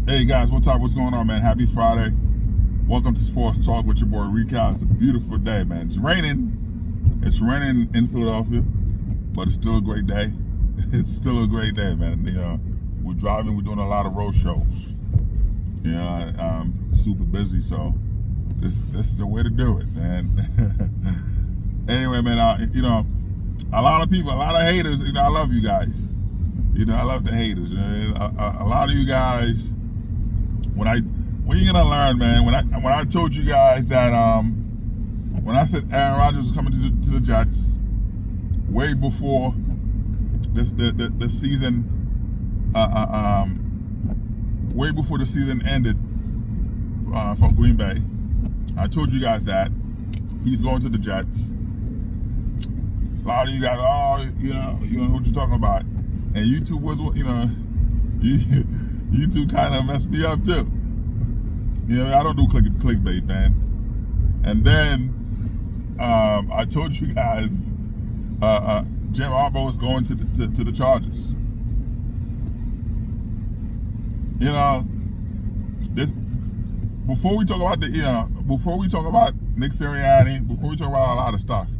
Hey guys, what's up? What's going on, man? Happy Friday. Welcome to Sports Talk with your boy Rico. It's a beautiful day, man. It's raining. It's raining in Philadelphia, but it's still a great day. It's still a great day, man. We're driving. We're doing a lot of road shows. I'm super busy, so this is the way to do it, man. Anyway, man, a lot of people, a lot of haters. I love you guys. I love the haters. A lot of you guys. When you gonna learn, man? When I told you guys that when I said Aaron Rodgers was coming to the Jets way before the season, way before the season ended for Green Bay, I told you guys that he's going to the Jets. A lot of you guys, you know what you're talking about, and YouTube was, YouTube kind of messed me up too. I don't do clickbait, man. And then I told you guys Jim Harbaugh was going to the Chargers. This before we talk about Nick Sirianni, before we talk about a lot of stuff,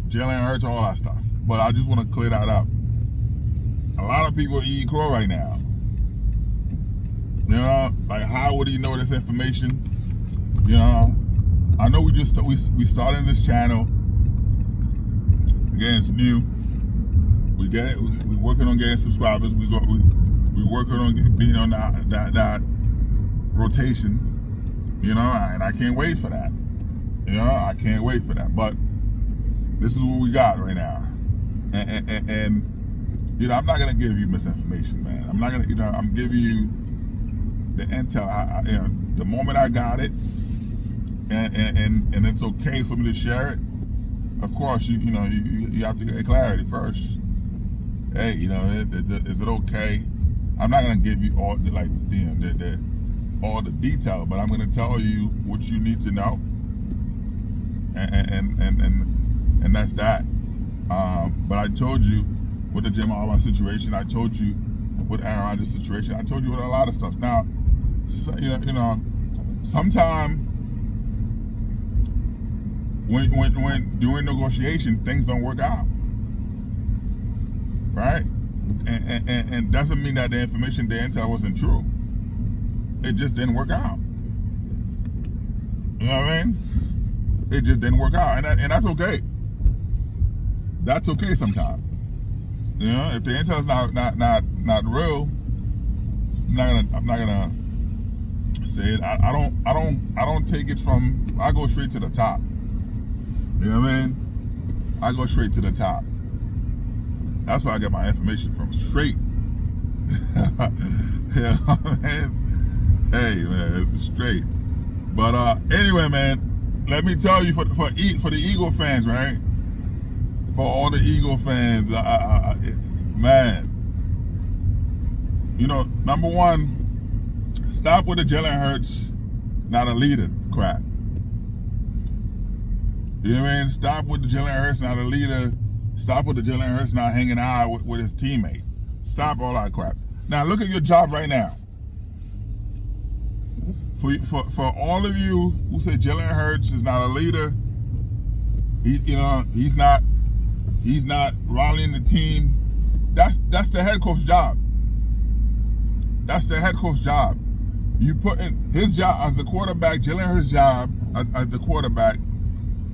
Jalen Hurts, all that stuff. But I just want to clear that up. A lot of people eat crow right now. Like how would he know this information? I know we started this channel. Again, it's new. We're working on getting subscribers. We're working on being on that rotation. And I can't wait for that. I can't wait for that. But this is what we got right now. And I'm not gonna give you misinformation, man. I'm not gonna, I'm giving you the intel. The moment I got it, and it's okay for me to share it. Of course, you have to get clarity first. Hey, is it okay? I'm not gonna give you all all the detail, but I'm gonna tell you what you need to know, and that's that. But I told you with the Jim Harbaugh situation. I told you with Aaron Rodgers situation. I told you with a lot of stuff. Now, sometime when during negotiation things don't work out, right? And doesn't mean that the intel wasn't true. It just didn't work out. You know what I mean? It just didn't work out, and that's okay. That's okay sometimes. If the intel's not real, I'm not gonna say it. I don't take it from. I go straight to the top. You know what I mean? I go straight to the top. That's where I get my information from. Straight. Hey man, straight. But anyway, man, let me tell you for the Eagle fans, right? For all the Eagle fans, man, number one, stop with the Jalen Hurts, not a leader crap. You know what I mean? Stop with the Jalen Hurts, not a leader. Stop with the Jalen Hurts not hanging out with his teammate. Stop all that crap. Now look at your job right now. For all of you who say Jalen Hurts is not a leader, he's not rallying the team. That's the head coach job. That's the head coach job. You put in his job as the quarterback. Jalen Hurts' job as the quarterback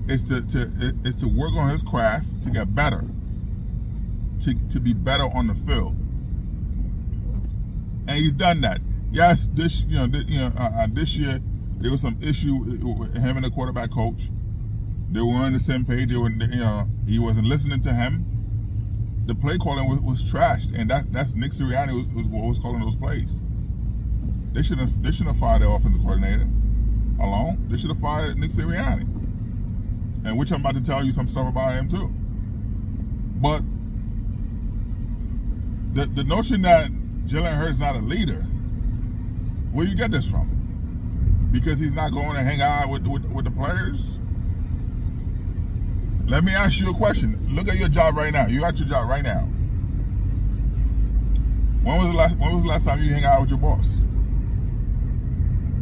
is to work on his craft to get better, to be better on the field, and he's done that. Yes, this year there was some issue with him and the quarterback coach. They weren't on the same page. He wasn't listening to him. The play calling was trashed, and that's Nick Sirianni was calling those plays. They shouldn't have fired their offensive coordinator alone. They should have fired Nick Sirianni, and which I'm about to tell you some stuff about him too. But the notion that Jalen Hurts is not a leader, where do you get this from? Because he's not going to hang out with the players? Let me ask you a question. Look at your job right now. You got your job right now. When was the last time you hang out with your boss?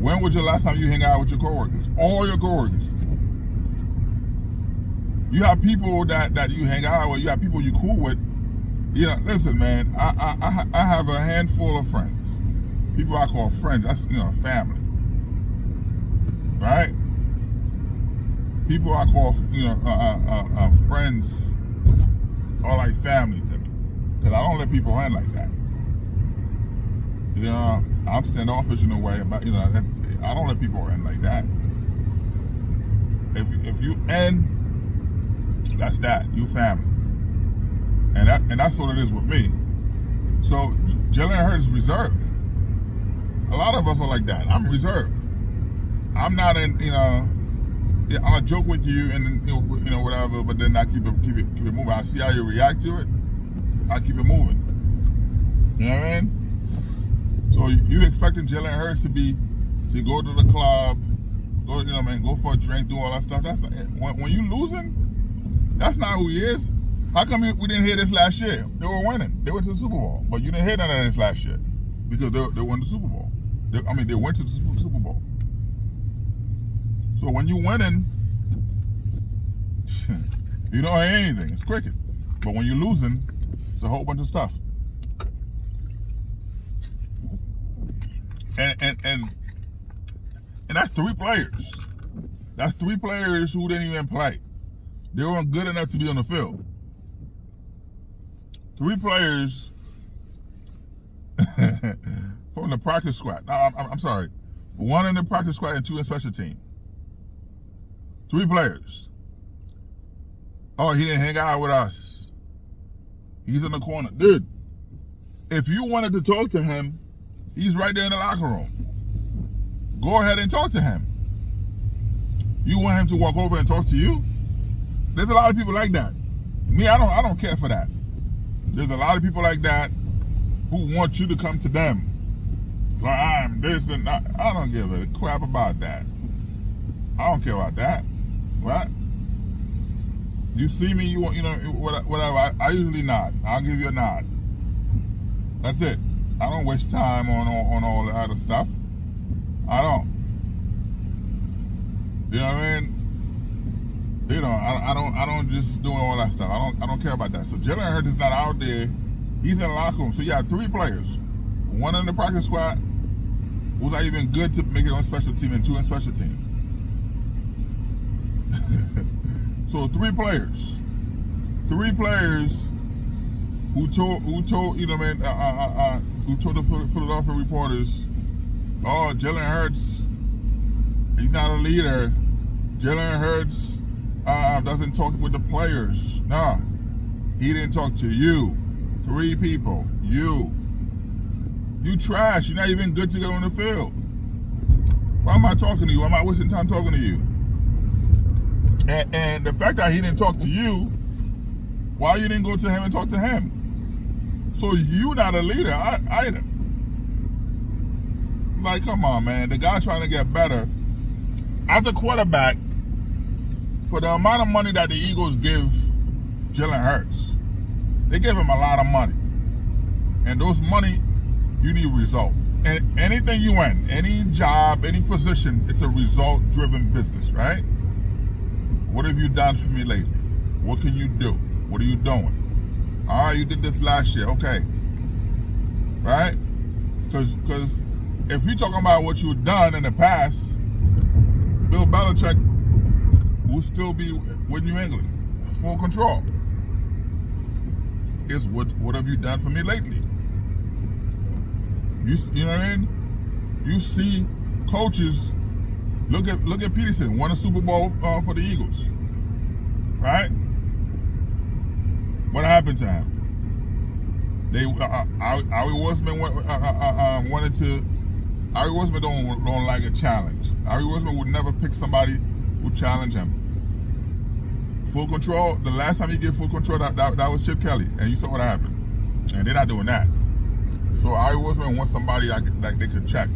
When was your last time you hang out with your coworkers? All your coworkers. You have people that you hang out with. You have people you cool with. You know, listen, man. I have a handful of friends. People I call friends. That's family, right? People I call friends are like family to me, because I don't let people in like that. I'm standoffish in a way about I don't let people in like that. If you end, that's that. You family, and that's what it is with me. So Jalen Hurts is reserved. A lot of us are like that. I'm reserved. I'm not in. I'll joke with you and whatever, but then I keep it moving. I see how you react to it. I keep it moving. You know what I mean? So you expecting Jalen Hurts to go to the club, go for a drink, do all that stuff? That's not it. When you losing, that's not who he is. How come we didn't hear this last year? They were winning. They went to the Super Bowl, but you didn't hear none of this last year because they won the Super Bowl. They went to the Super Bowl. So when you winning, you don't hear anything. It's cricket. But when you're losing, it's a whole bunch of stuff. And that's 3 players. That's 3 players who didn't even play. They weren't good enough to be on the field. 3 players from the practice squad. No, I'm sorry. 1 in the practice squad and 2 in special team. 3 players. Oh, he didn't hang out with us. He's in the corner. Dude, if you wanted to talk to him, he's right there in the locker room. Go ahead and talk to him. You want him to walk over and talk to you? There's a lot of people like that. Me, I don't care for that. There's a lot of people like that who want you to come to them. Like, I'm this and that. I don't give a crap about that. I don't care about that. What? You see me, whatever. I usually nod. I'll give you a nod. That's it. I don't waste time on all the other stuff. I don't. You know what I mean? I don't just do all that stuff. I don't care about that. So Jalen Hurts is not out there. He's in the locker room. So you have 3 players. 1 in the practice squad who's not even good to make it on special team, and 2 in special team. So 3 players. 3 players who told who told the Philadelphia reporters, oh, Jalen Hurts, he's not a leader. Jalen Hurts doesn't talk with the players. Nah, he didn't talk to you. 3 people. You trash. You're not even good to go on the field. Why am I talking to you? Why am I wasting time talking to you? And the fact that he didn't talk to you, why you didn't go to him and talk to him? So you not a leader either. Like, come on, man. The guy's trying to get better. As a quarterback, for the amount of money that the Eagles give Jalen Hurts, they give him a lot of money. And those money, you need result. And anything you in, any job, any position, it's a result-driven business, right? What have you done for me lately? What can you do? What are you doing? All right, you did this last year. Okay. Right? Because if you're talking about what you've done in the past, Bill Belichick will still be with New England. Full control. It's what have you done for me lately? You know what I mean? You see coaches, look at Peterson, won a Super Bowl for the Eagles. Right? What happened to him? Howie Roseman wanted to. Howie Roseman don't like a challenge. Howie Roseman would never pick somebody who challenged him. Full control. The last time he gave full control, that was Chip Kelly, and you saw what happened. And they're not doing that. So Howie Roseman wants somebody like they could check.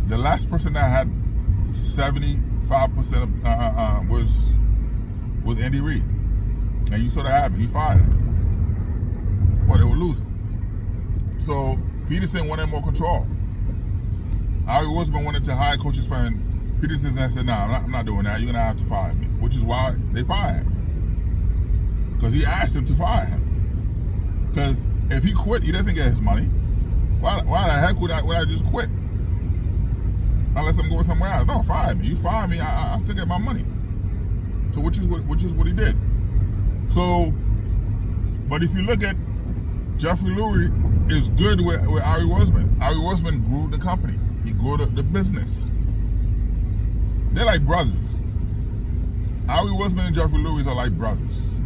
The last person that had 75% was Andy Reid. And you saw that happen. He fired him. But they were losing. So Peterson wanted more control. Howie Roseman wanted to hire coaches for him. Peterson said, "Nah, I'm not doing that. You're gonna have to fire me," which is why they fired him, because he asked them to fire him. Because if he quit, he doesn't get his money. Why the heck would I just quit? Unless I'm going somewhere else. No, fire me. You fire me, I still get my money. So which is what he did. So, but if you look at Jeffrey Lurie, is good with Howie Roseman. Howie Roseman grew the company. He grew the business. They're like brothers. Howie Roseman and Jeffrey Lurie are like brothers.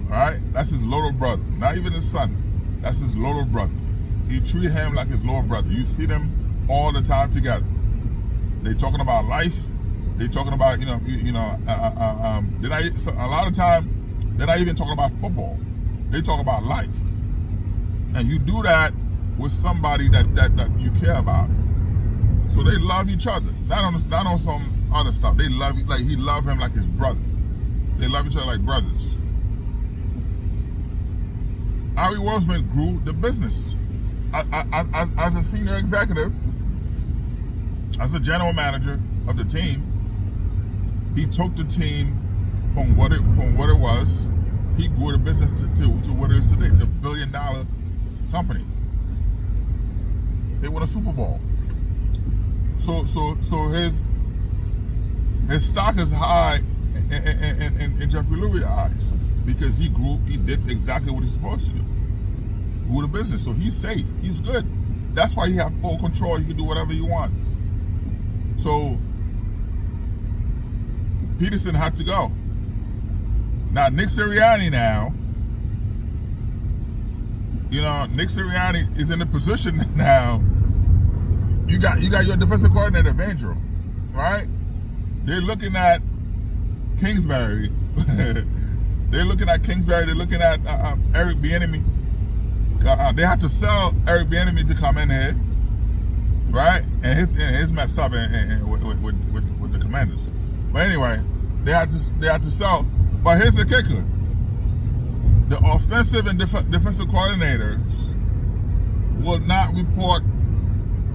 All right, that's his little brother. Not even his son. That's his little brother. He treat him like his little brother. You see them all the time together. They talking about life. They talking about a lot of time they're not even talking about football. They talk about life. And you do that with somebody that you care about. So they love each other. Not on some other stuff. They love like he loved him like his brother. They love each other like brothers. Howie Roseman grew the business. As a senior executive, as a general manager of the team, he took the team from what it was. He grew the business to what it is today. It's $1 billion company. They won a Super Bowl. So his stock is high in Jeffrey Lurie's eyes because he did exactly what he's supposed to do. Grew the business, so he's safe. He's good. That's why he has full control. He can do whatever he wants. So Peterson had to go. Now Nick Sirianni Nick Sirianni is in a position now. You got your defensive coordinator, Vandro, right? They're looking at Kingsbury. They're looking at Eric Bieniemy. They have to sell Eric Bieniemy to come in here, right? And his messed up with the Commanders. But anyway, they had to sell. But here's the kicker: the offensive and defensive coordinators will not report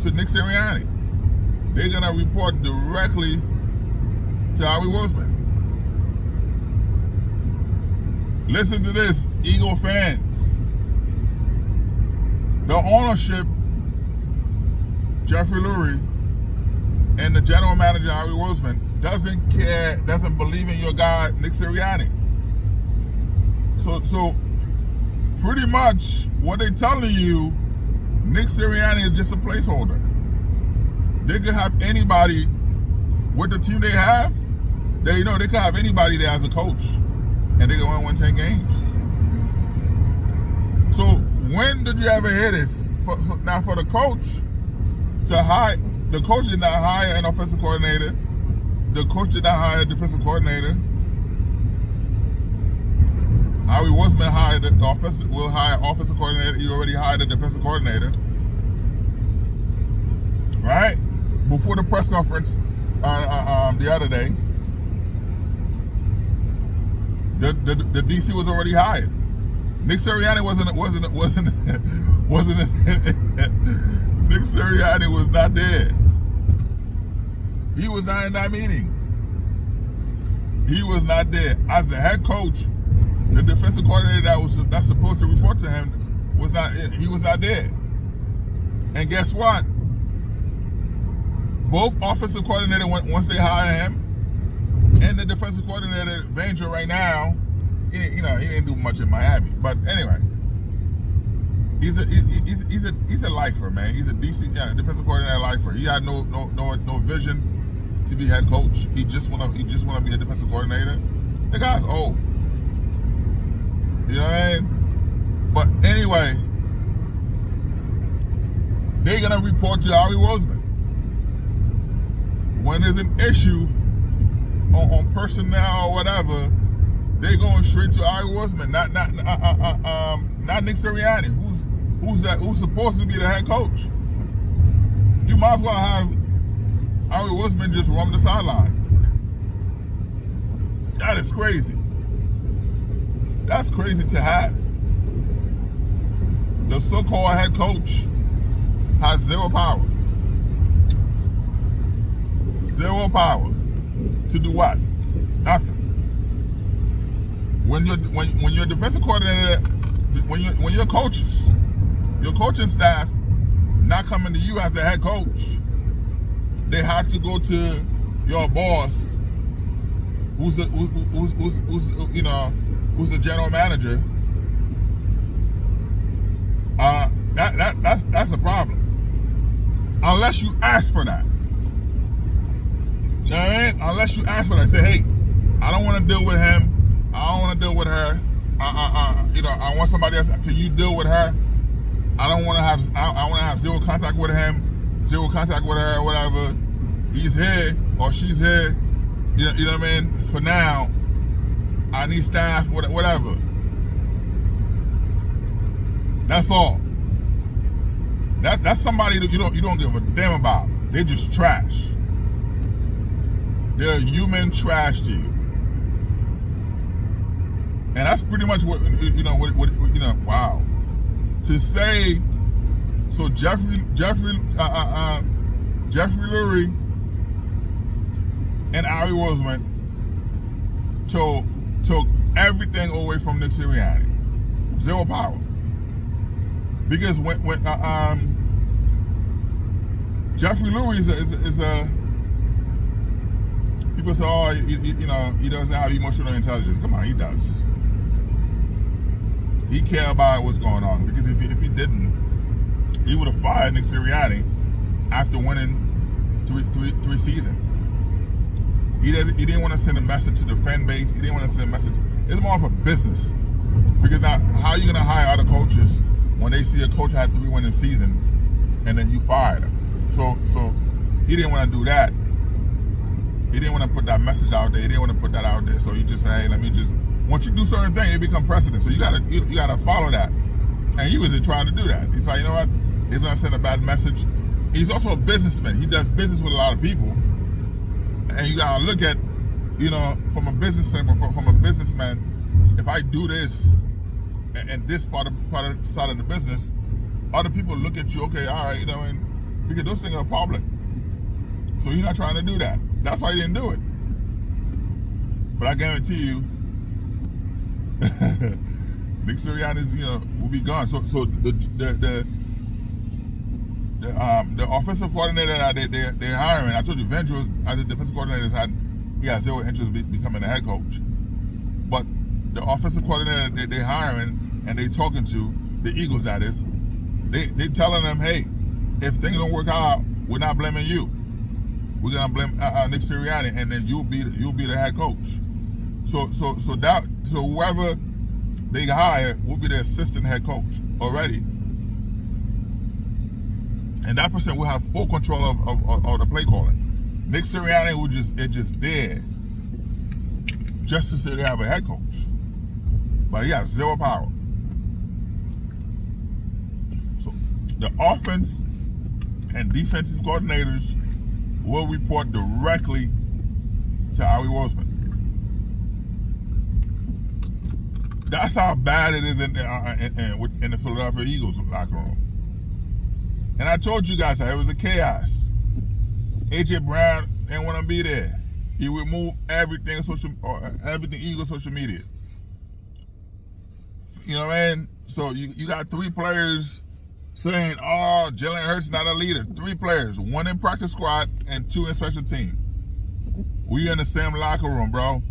to Nick Sirianni. They're gonna report directly to Howie Roseman. Listen to this, Eagle fans. The ownership, Jeffrey Lurie, and the general manager, Howie Roseman, doesn't believe in your guy, Nick Sirianni. So pretty much what they're telling you, Nick Sirianni is just a placeholder. They could have anybody with the team they have. They could have anybody there as a coach, and they can only win 10 games. So when did you ever hear this? For the coach to hire, the coach did not hire an offensive coordinator. The coach did not hire a defensive coordinator. Howie Roseman will hire offensive coordinator. He already hired a defensive coordinator, right? Before the press conference the other day, the DC was already hired. Nick Sirianni wasn't Nick Sirianni was not there. He was not in that meeting. He was not there. As the head coach, the defensive coordinator that's supposed to report to him was not in. He was not there. And guess what? Both offensive coordinator, once they hire him, and the defensive coordinator, Vandro, right now, he didn't do much in Miami. But anyway, he's a lifer, man. He's a DC defensive coordinator lifer. He had no vision to be head coach. He just wanna be a defensive coordinator. The guy's old. You know what I mean? But anyway, they're gonna report to Howie Roseman. When there's an issue on personnel or whatever, they're going straight to Howie Roseman, not Nick Sirianni, who's supposed to be the head coach. You might as well have Howie Roseman just roam the sideline. That is crazy. That's crazy to have. The so-called head coach has zero power. Zero power. To do what? Nothing. When you're defensive coordinator, when your coaches, your coaching staff not coming to you as a head coach, they have to go to your boss, who's the general manager. That's a problem. Unless you ask for that. You know what I mean? Unless you ask for that. Say, hey, I don't want to deal with him. I don't want to deal with her. I want somebody else. Can you deal with her? I don't want to have. I want to have zero contact with him, zero contact with her, whatever. He's here or she's here. You know what I mean? For now, I need staff, whatever. That's all. That's somebody that you don't give a damn about. They're just trash. They're human trash to you. And that's pretty much what wow. To say, so Jeffrey Lurie and Howie Roseman took everything away from Nick Sirianni. Zero power. Because when Jeffrey Lurie is a people say, oh, he doesn't have emotional intelligence. Come on, he does. He cares about what's going on, because if he didn't, he would have fired Nick Sirianni after winning three seasons. He didn't want to send a message to the fan base. He didn't want to send a message. It's more of a business, because now how are you gonna hire other coaches when they see a coach had 3 winning seasons and then you fired him? So he didn't want to do that. He didn't want to put that message out there. He didn't want to put that out there. So he just said, hey, once you do certain things, it become precedent. So you gotta follow that. And he wasn't trying to do that. He's like, you know what? He's gonna send a bad message. He's also a businessman. He does business with a lot of people. And you gotta look at, from a businessman, if I do this and this part of side of the business, other people look at you, okay, all right, and because those things are public. So he's not trying to do that. That's why he didn't do it. But I guarantee you, Nick Sirianni, will be gone. So the offensive coordinator that they're hiring, I told you, Vendros as a defensive coordinator he has zero interest in becoming a head coach. But the offensive coordinator that they're hiring and they talking to the Eagles, that is, they telling them, hey, if things don't work out, we're not blaming you. We're gonna blame Nick Sirianni, and then you'll be the head coach. So whoever they hire will be the assistant head coach already, and that person will have full control of the play calling. Nick Sirianni will just there just to say they have a head coach, but he has zero power. So the offense and defensive coordinators will report directly to Howie Roseman. That's how bad it is in the Philadelphia Eagles locker room. And I told you guys that it was a chaos. AJ Brown didn't want to be there. He removed everything Eagles social media. You know what I mean? So you got 3 players saying, oh, Jalen Hurts not a leader. 3 players, 1 in practice squad and 2 in special team. We in the same locker room, bro.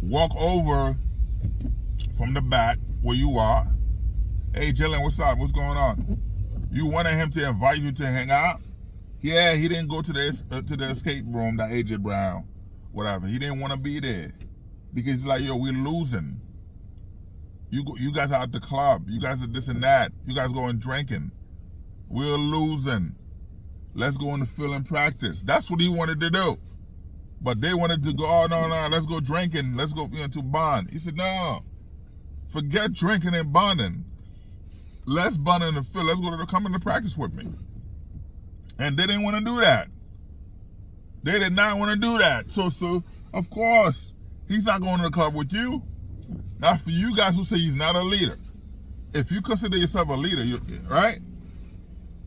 Walk over from the back where you are. Hey, Jalen, what's up? What's going on? You wanted him to invite you to hang out? Yeah, he didn't go to the escape room, that AJ Brown, whatever. He didn't want to be there because he's like, yo, we're losing. You guys are at the club. You guys are this and that. You guys going drinking. We're losing. Let's go in the field and practice. That's what he wanted to do. But they wanted to go, oh, no, let's go drinking. Let's go to bond. He said, no, forget drinking and bonding. Let's bond in the field. Let's come into practice with me. And they didn't want to do that. They did not want to do that. So of course, he's not going to the club with you. Now, for you guys who say he's not a leader, if you consider yourself a leader, right?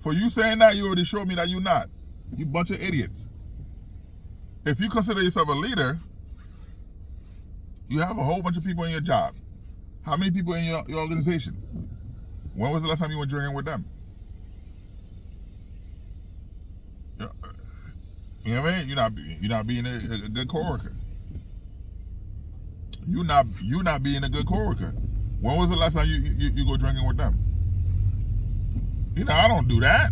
For you saying that, you already showed me that you're not. You bunch of idiots. if you consider yourself a leader, you have a whole bunch of people in your job. How many people in your organization? When was the last time you went drinking with them? You know what I mean? You're not being a good coworker. You're not being a good coworker. When was the last time you go drinking with them? I don't do that.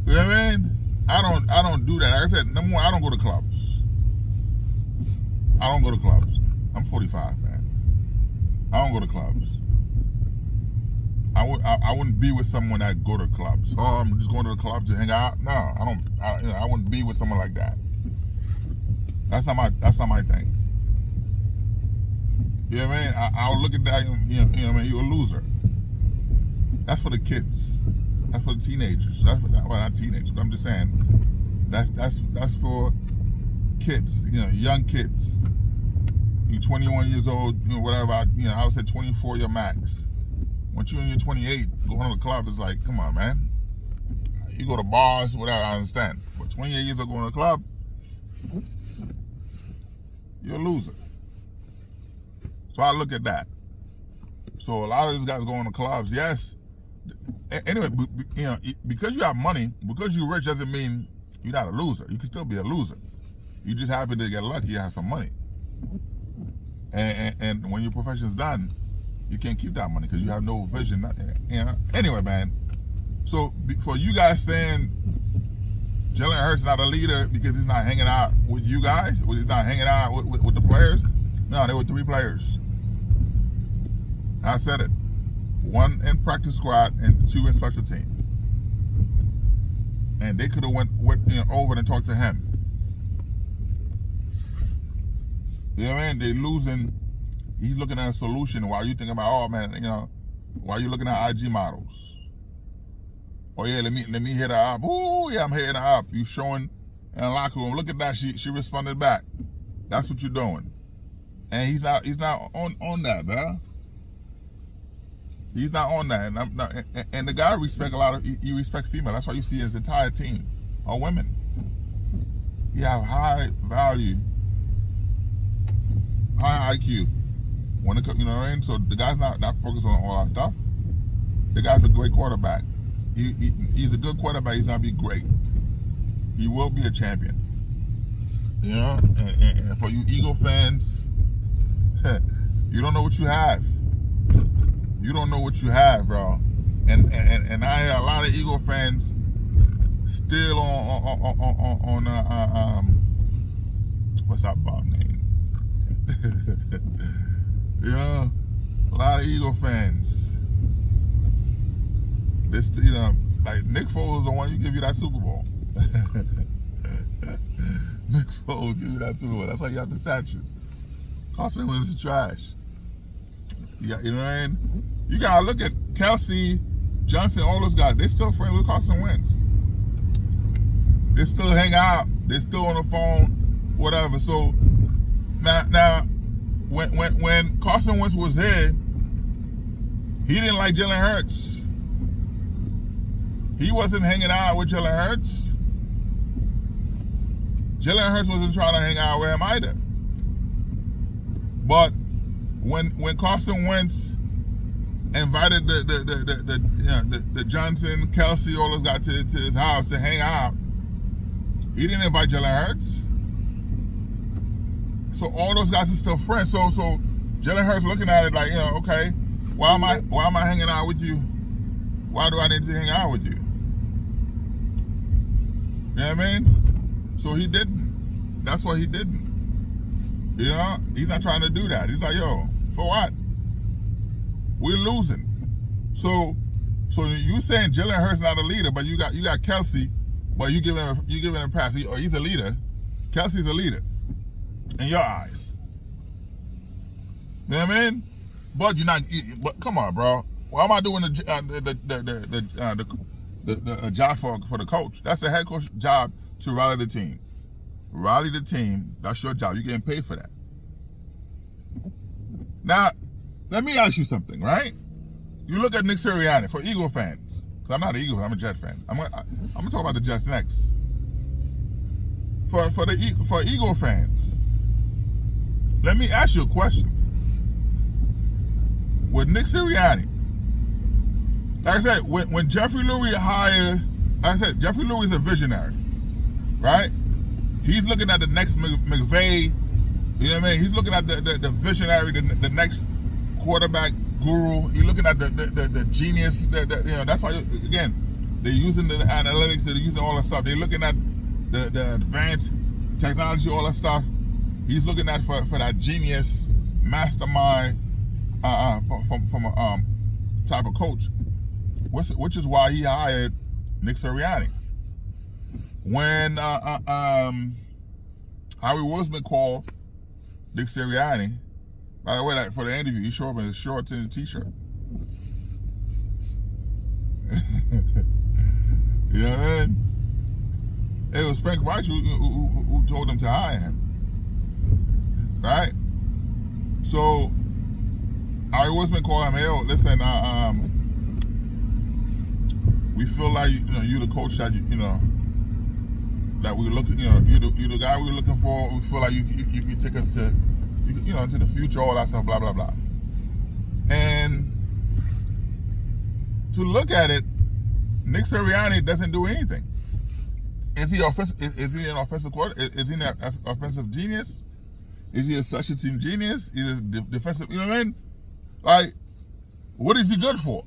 You know what I mean? I don't do that. Like I said, number one, I don't go to clubs. I'm 45, man. I don't go to clubs. I wouldn't be with someone that go to clubs. Oh, I'm just going to the club to hang out. No, I don't. I wouldn't be with someone like that. That's not my thing. You know what I mean? I'll look at that. You know what I mean? You're a loser. That's for the kids. That's for the teenagers. Not teenagers, but I'm just saying. That's for kids. Young kids. You're 21 years old. Whatever. I would say 24 your max. Once you're in your 28, going to the club is like, come on, man. You go to bars, whatever. I understand. But 28 years old going to the club, you're a loser. So I look at that. So a lot of these guys going to clubs, yes. Anyway, because you have money, because you're rich doesn't mean you're not a loser. You can still be a loser. You just happen to get lucky, you have some money. And when your profession's done, you can't keep that money because you have no vision. Anyway, man. So for you guys saying Jalen Hurts not a leader because he's not hanging out with you guys, he's not hanging out with the players. No, there were 3 players. I said it. 1 in practice squad and 2 in special team. And they could have went over and talked to him. You know what I mean? They losing. He's looking at a solution while you thinking about, oh man, while you looking at IG models. Oh yeah, let me hit her up. Oh yeah, I'm hitting her up. You showing in the locker room. Look at that. She responded back. That's what you're doing. And he's not on that, man. He's not on that. And the guy respect a lot of. He respect female. That's why you see his entire team are women. He have high value, high IQ. You know what I mean? So the guy's not focused on all that stuff. The guy's a great quarterback. He's a good quarterback. He's gonna be great. He will be a champion. And for you Eagle fans, you don't know what you have. You don't know what you have, bro. And I hear a lot of Eagle fans still on what's that Bob name? A lot of Eagle fans. This, like Nick Foles, the one you give you that Super Bowl. Nick Foles give you that Super Bowl. That's why you have the statue. Carson Wentz is trash. You know what I mean? You gotta look at Kelsey, Johnson, all those guys. They still friends with Carson Wentz. They still hang out. They still on the phone, whatever. So now. When Carson Wentz was here, he didn't like Jalen Hurts. He wasn't hanging out with Jalen Hurts. Jalen Hurts wasn't trying to hang out with him either. But when Carson Wentz invited the Johnson, Kelsey, all those guys to his house to hang out, he didn't invite Jalen Hurts. So all those guys are still friends. So Jalen Hurts looking at it like, okay, why am I hanging out with you? Why do I need to hang out with you? You know what I mean? So he didn't. That's why he didn't. He's not trying to do that. He's like, yo, for what? We're losing. So you saying Jalen Hurts not a leader, but you got Kelsey, but you giving him a pass. He's a leader. Kelsey's a leader. In your eyes. You know what I mean? But you're not. But come on, bro. Why am I doing the job for the coach? That's the head coach job to rally the team. Rally the team. That's your job. You're getting paid for that. Now, let me ask you something, right? You look at Nick Sirianni for Eagle fans. Because I'm not an Eagle fan. I'm a Jet fan. I'm gonna talk about the Jets next. for Eagle fans. Let me ask you a question. With Nick Sirianni, like I said, when Jeffrey Lurie hired, like I said, Jeffrey Lurie is a visionary, right? He's looking at the next McVay, you know what I mean? He's looking at the visionary, the next quarterback guru. He's looking at the genius. That's why, again, they're using the analytics, they're using all that stuff. They're looking at the advanced technology, all that stuff. He's looking at for that genius mastermind from a type of coach, which is why he hired Nick Sirianni. When Howie Roseman called Nick Sirianni, by the way, like, for the interview, he showed up in his shorts and a t-shirt. You know what I mean? It was Frank Reich who told him to hire him, right? So Howie Roseman called him, hey, yo, listen, we feel like you the coach that that we looking, you the guy we were looking for. We feel like you can take us to to the future, all that stuff, blah blah blah. And to look at it, Nick Sirianni doesn't do anything. Is he an offensive coordinator? Is he an offensive genius? Is he a special team genius? Is he defensive? You know what I mean? Like, what is he good for?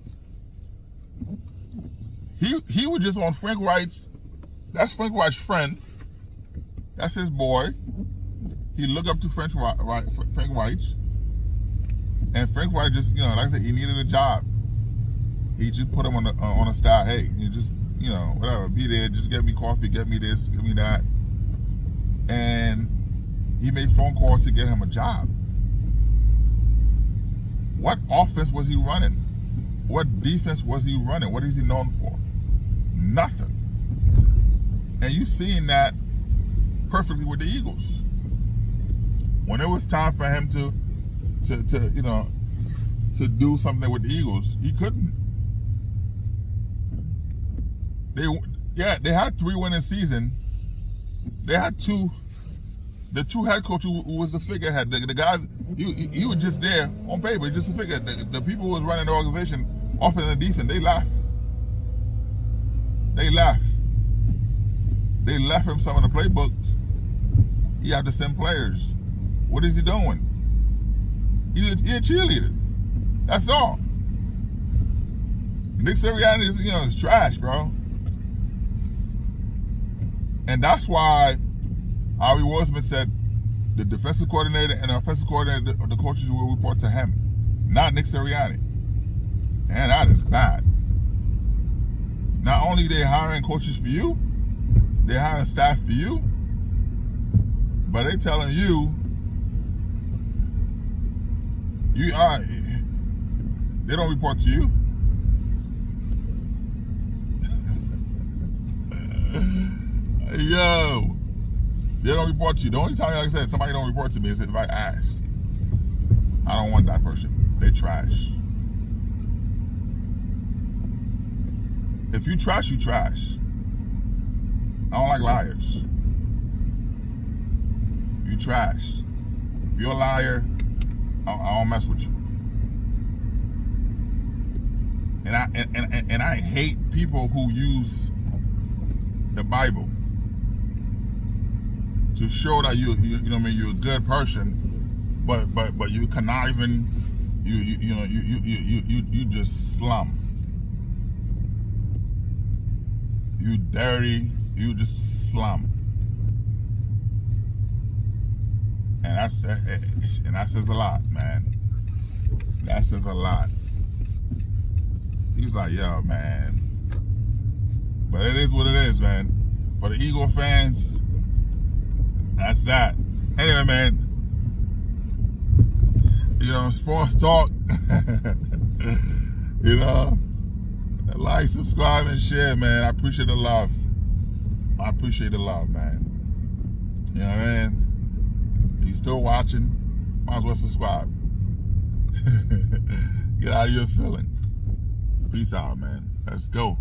He was just on Frank Reich. That's Frank Reich's friend. That's his boy. He looked up to Frank Reich. And Frank Reich just, like I said, he needed a job. He just put him on a style. Hey, you just, whatever, be there. Just get me coffee, get me this, get me that. And he made phone calls to get him a job. What offense was he running? What defense was he running? What is he known for? Nothing. And you seen that perfectly with the Eagles. When it was time for him to do something with the Eagles, he couldn't. They had 3 winning season. They had the two head coach who was the figurehead. The guys, he was just there on paper, just a figure. The people who was running the organization, offense and defense, they left. They left him some of the playbooks. He had to send players. What is he doing? He a cheerleader. That's all. Nick Sirianni is trash, bro. And that's why Howie Roseman said the defensive coordinator and the offensive coordinator, the coaches will report to him, not Nick Sirianni. And that is bad. Not only they hiring coaches for you, they're hiring staff for you, but they telling you, they don't report to you. Yo, they don't report to you. The only time, like I said, somebody don't report to me is if I ask. I don't want that person. They trash. If you trash, you trash. I don't like liars. You trash. If you're a liar, I don't mess with you. And I hate people who use the Bible to show that you're a good person, but you conniving, you just slum. You dirty, you just slum. And that says a lot, man. That says a lot. He's like, yo, man. But it is what it is, man. For the Eagle fans, that's that. Anyway, man. Sports talk. Like, subscribe, and share, man. I appreciate the love. Man. You know what I mean? If you're still watching, might as well subscribe. Get out of your feeling. Peace out, man. Let's go.